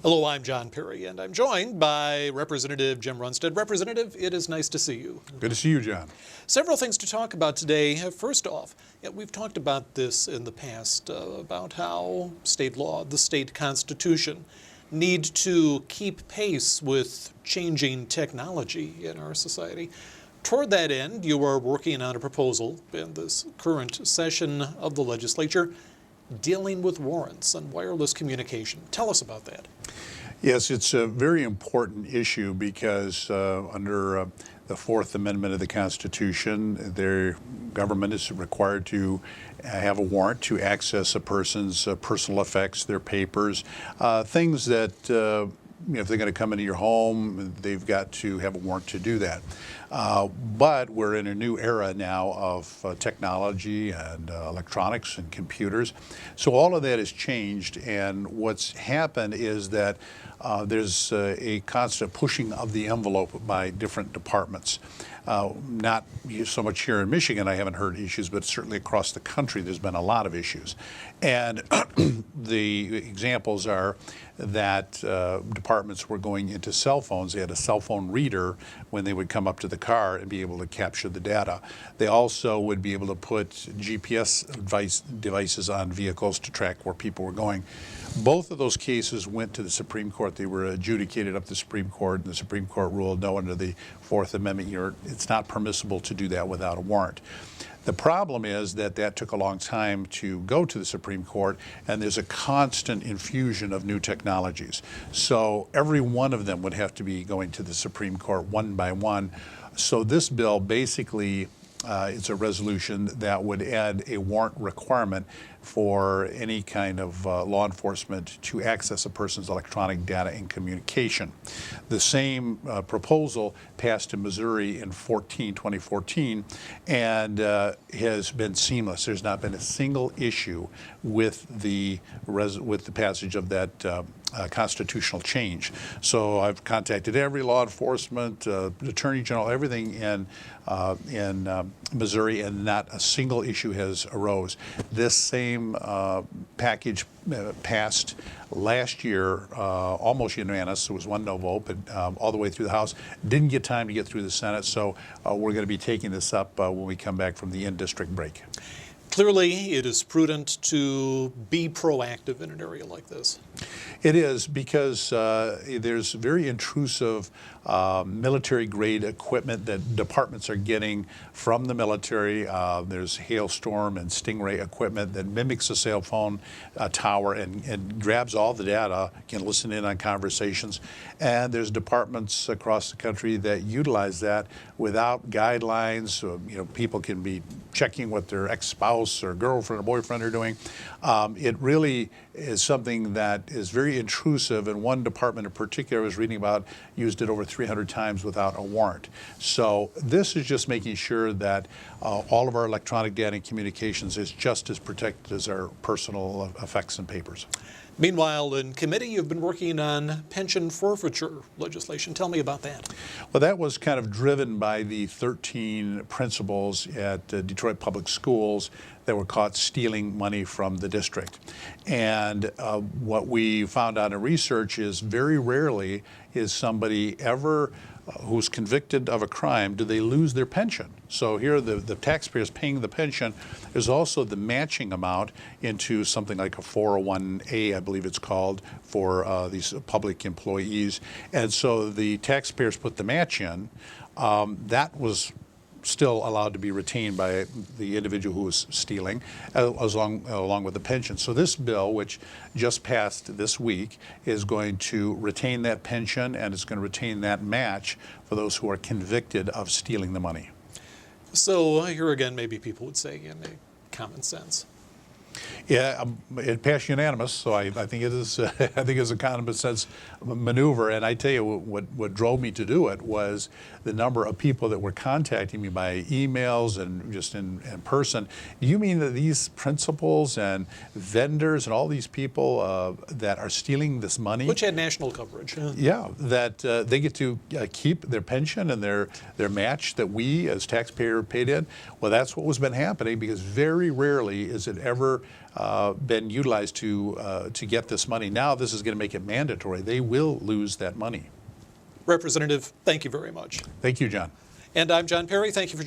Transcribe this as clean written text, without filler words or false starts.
Hello, I'm John Perry, and I'm joined by Representative Jim Runestad. Representative, it is nice to see you. Good to see you, John. Several things to talk about today. First off, we've talked about this in the past, about how state law, the state constitution, need to keep pace with changing technology in our society. Toward that end, you are working on a proposal in this current session of the legislature dealing with warrants and wireless communication. Tell us about that. Yes, it's a very important issue because under the Fourth Amendment of the Constitution, their government is required to have a warrant to access a person's personal effects, their papers, things that if they're going to come into your home, they've got to have a warrant to do that. But we're in a new era now of technology and electronics and computers. So all of that has changed, and what's happened is that there's a constant pushing of the envelope by different departments. Not so much here in Michigan, I haven't heard issues, but certainly across the country there's been a lot of issues. And the examples are that departments were going into cell phones. They had a cell phone reader when they would come up to the car and be able to capture the data. They also would be able to put GPS devices on vehicles to track where people were going. Both of those cases went to the Supreme Court. They were adjudicated up to the Supreme Court, and the Supreme Court ruled no, under the Fourth Amendment, it's not permissible to do that without a warrant. The problem is that that took a long time to go to the Supreme Court, and there's a constant infusion of new technologies. So every one of them would have to be going to the Supreme Court one by one. So this bill basically it's a resolution that would add a warrant requirement for any kind of law enforcement to access a person's electronic data and communication. The same proposal passed in Missouri in 2014, and has been seamless. There's not been a single issue with the passage of that constitutional change. So I've contacted every law enforcement, attorney general, everything in Missouri, and not a single issue has arose. This same package passed last year, almost unanimous. There was one no vote, but all the way through the House. Didn't get time to get through the Senate, so we're going to be taking this up when we come back from the in-district break. Clearly, it is prudent to be proactive in an area like this. It is, because there's very intrusive military-grade equipment that departments are getting from the military. There's hailstorm and stingray equipment that mimics a cell phone tower and grabs all the data, can listen in on conversations. And there's departments across the country that utilize that without guidelines. So, people can be checking what their ex-spouse or girlfriend or boyfriend are doing. It really is something that is very intrusive, and one department in particular I was reading about used it over 300 times without a warrant. So this is just making sure that all of our electronic data and communications is just as protected as our personal effects and papers. Meanwhile, in committee, you've been working on pension forfeiture legislation. Tell me about that. Well, that was kind of driven by the 13 principals at Detroit Public Schools that were caught stealing money from the district. And what we found out in research is very rarely is somebody ever who's convicted of a crime, do they lose their pension? So here the taxpayers paying the pension. There's also the matching amount into something like a 401A, I believe it's called, for these public employees. And so the taxpayers put the match in. That was still allowed to be retained by the individual who was stealing, along with the pension. So this bill, which just passed this week, is going to retain that pension, and it's going to retain that match for those who are convicted of stealing the money. So here again, maybe people would say in a common sense. Yeah, it passed unanimous, so I think it is. I think it's a common sense maneuver. And I tell you, what drove me to do it was the number of people that were contacting me by emails and just in person. You mean that these principals and vendors and all these people that are stealing this money, which had national coverage? Yeah, that they get to keep their pension and their match that we as taxpayer paid in. Well, that's what was been happening, because very rarely is it ever never been utilized to get this money. Now this is going to make it mandatory. They will lose that money. Representative, thank you very much. Thank you, John. And I'm John Perry. Thank you for joining us.